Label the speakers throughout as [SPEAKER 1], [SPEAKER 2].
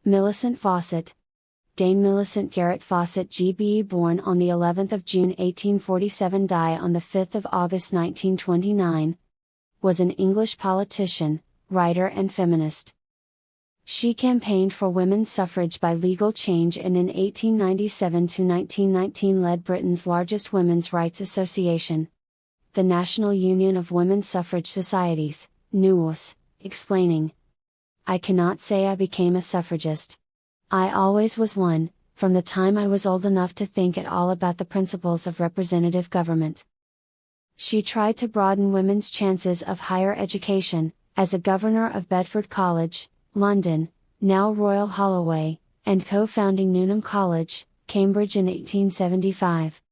[SPEAKER 1] Millicent Fawcett. Dame Millicent Garrett Fawcett GBE, born on the 11th of June 1847, died on the 5th of August 1929, was an English politician, writer and feminist. She campaigned for women's suffrage by legal change and in 1897 to 1919 led Britain's largest women's rights association, the National Union of Women's Suffrage Societies, NUWS, explaining, "I cannot say I became a suffragist. I always was one, from the time I was old enough to think at all about the principles of representative government." She tried to broaden women's chances of higher education, as a governor of Bedford College, London, now Royal Holloway, and co-founding Newnham College, Cambridge in 1875.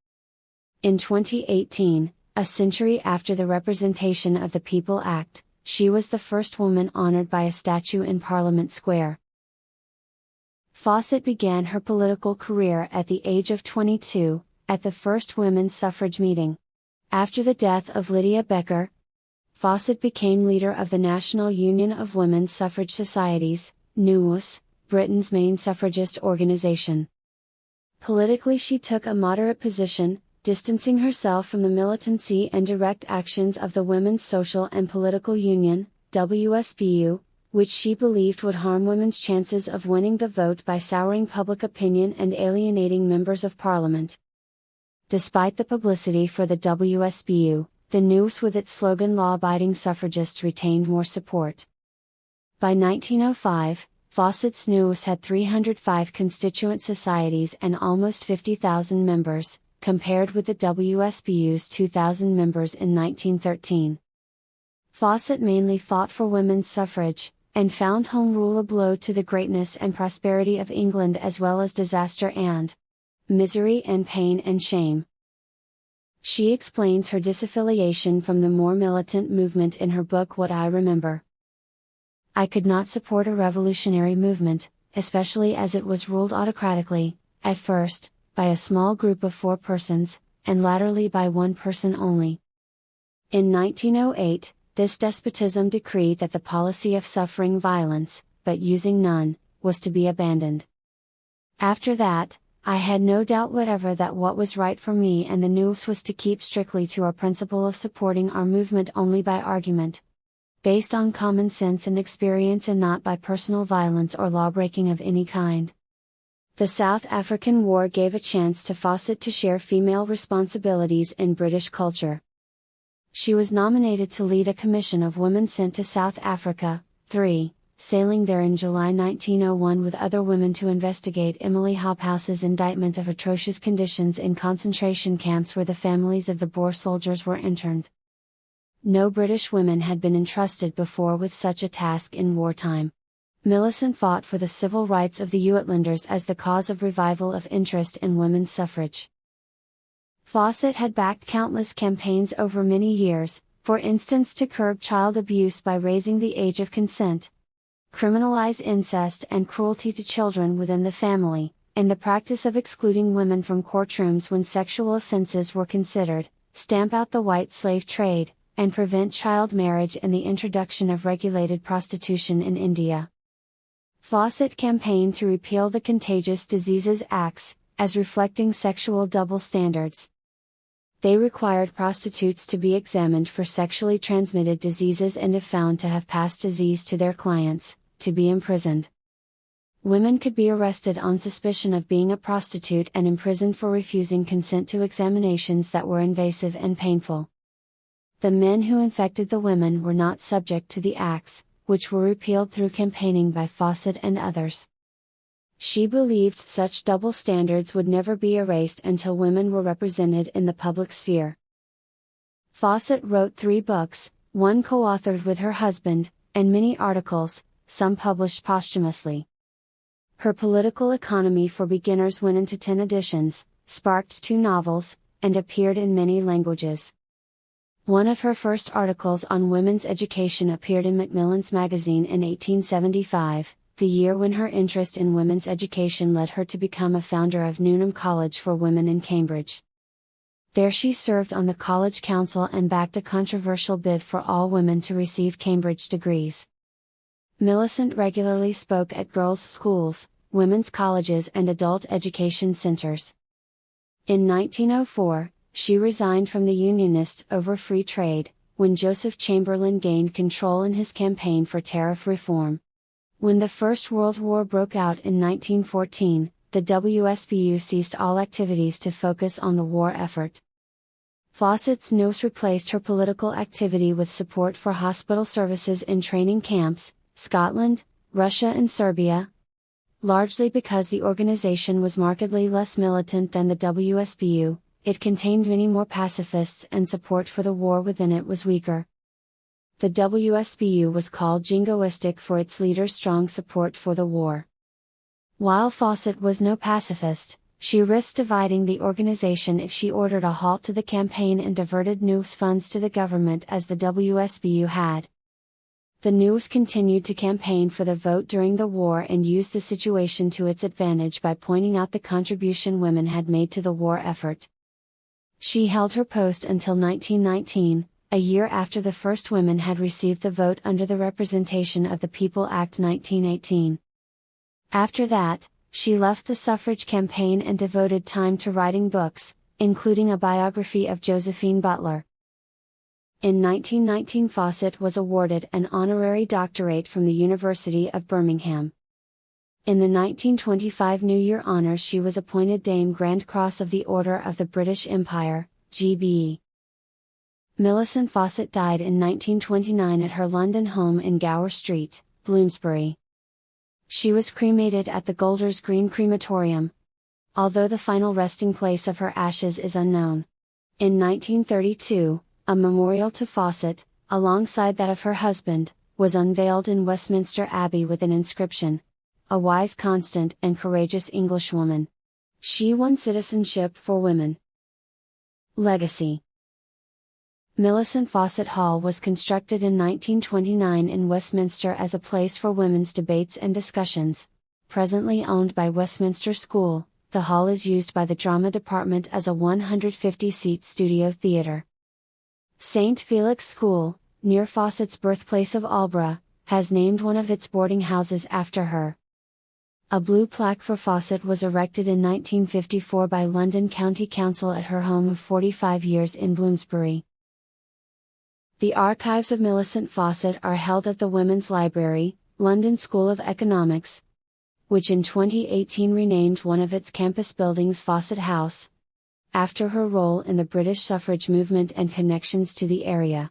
[SPEAKER 1] In 2018, a century after the Representation of the People Act, she was the first woman honored by a statue in Parliament Square. Fawcett began her political career at the age of 22, at the first women's suffrage meeting. After the death of Lydia Becker, Fawcett became leader of the National Union of Women's Suffrage Societies, NUWS, Britain's main suffragist organization. Politically, she took a moderate position, distancing herself from the militancy and direct actions of the Women's Social and Political Union, WSPU, which she believed would harm women's chances of winning the vote by souring public opinion and alienating members of parliament. Despite the publicity for the WSPU, the NUWS with its slogan "Law-abiding suffragists" retained more support. By 1905, Fawcett's NUWS had 305 constituent societies and almost 50,000 members, compared with the WSPU's 2,000 members in 1913. Fawcett mainly fought for women's suffrage, and found Home Rule a blow to the greatness and prosperity of England as well as disaster and misery and pain and shame. She explains her disaffiliation from the more militant movement in her book What I Remember. "I could not support a revolutionary movement, especially as it was ruled autocratically, at first, by a small group of 4 persons, and latterly by 1 person only. In 1908, this despotism decreed that the policy of suffering violence, but using none, was to be abandoned. After that, I had no doubt whatever that what was right for me and the NUWS was to keep strictly to our principle of supporting our movement only by argument, based on common sense and experience and not by personal violence or lawbreaking of any kind." The South African War gave a chance to Fawcett to share female responsibilities in British culture. She was nominated to lead a commission of women sent to South Africa, sailing there in July 1901 with other women to investigate Emily Hobhouse's indictment of atrocious conditions in concentration camps where the families of the Boer soldiers were interned. No British women had been entrusted before with such a task in wartime. Millicent fought for the civil rights of the Uitlanders as the cause of revival of interest in women's suffrage. Fawcett had backed countless campaigns over many years, for instance to curb child abuse by raising the age of consent, criminalize incest and cruelty to children within the family, and the practice of excluding women from courtrooms when sexual offenses were considered, stamp out the white slave trade, and prevent child marriage and the introduction of regulated prostitution in India. Fawcett campaigned to repeal the Contagious Diseases Acts, as reflecting sexual double standards. They required prostitutes to be examined for sexually transmitted diseases and if found to have passed disease to their clients, to be imprisoned. Women could be arrested on suspicion of being a prostitute and imprisoned for refusing consent to examinations that were invasive and painful. The men who infected the women were not subject to the acts, which were repealed through campaigning by Fawcett and others. She believed such double standards would never be erased until women were represented in the public sphere. Fawcett wrote 3 books, one co-authored with her husband, and many articles, some published posthumously. Her Political Economy for Beginners went into 10 editions, sparked 2 novels, and appeared in many languages. One of her first articles on women's education appeared in Macmillan's magazine in 1875, the year when her interest in women's education led her to become a founder of Newnham College for Women in Cambridge. There she served on the college council and backed a controversial bid for all women to receive Cambridge degrees. Millicent regularly spoke at girls' schools, women's colleges and adult education centers. In 1904, she resigned from the Unionists over free trade, when Joseph Chamberlain gained control in his campaign for tariff reform. When the First World War broke out in 1914, the WSPU ceased all activities to focus on the war effort. Fawcett's nurse replaced her political activity with support for hospital services in training camps, Scotland, Russia and Serbia. Largely because the organization was markedly less militant than the WSPU, it contained many more pacifists and support for the war within it was weaker. The WSPU was called jingoistic for its leader's strong support for the war. While Fawcett was no pacifist, she risked dividing the organization if she ordered a halt to the campaign and diverted news funds to the government as the WSPU had. The news continued to campaign for the vote during the war and used the situation to its advantage by pointing out the contribution women had made to the war effort. She held her post until 1919, a year after the first women had received the vote under the Representation of the People Act 1918. After that, she left the suffrage campaign and devoted time to writing books, including a biography of Josephine Butler. In 1919 Fawcett was awarded an honorary doctorate from the University of Birmingham. In the 1925 New Year honours she was appointed Dame Grand Cross of the Order of the British Empire, GBE. Millicent Fawcett died in 1929 at her London home in Gower Street, Bloomsbury. She was cremated at the Golders Green Crematorium, although the final resting place of her ashes is unknown. In 1932, a memorial to Fawcett, alongside that of her husband, was unveiled in Westminster Abbey with an inscription: "A wise, constant and courageous Englishwoman. She won citizenship for women." Legacy. Millicent Fawcett Hall was constructed in 1929 in Westminster as a place for women's debates and discussions. Presently owned by Westminster School, the hall is used by the drama department as a 150-seat studio theatre. St. Felix School, near Fawcett's birthplace of Aldborough, has named one of its boarding houses after her. A blue plaque for Fawcett was erected in 1954 by London County Council at her home of 45 years in Bloomsbury. The archives of Millicent Fawcett are held at the Women's Library, London School of Economics, which in 2018 renamed one of its campus buildings Fawcett House, after her role in the British suffrage movement and connections to the area.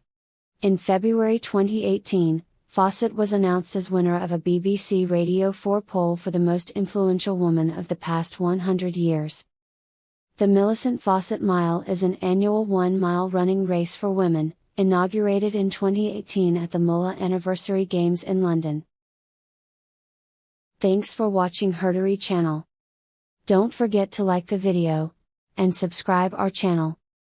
[SPEAKER 1] In February 2018, Fawcett was announced as winner of a BBC Radio 4 poll for the most influential woman of the past 100 years. The Millicent Fawcett Mile is an annual 1-mile running race for women, inaugurated in 2018 at the Mulla Anniversary Games in London. Thanks for watching HerStory channel. Don't forget to like the video and subscribe our channel.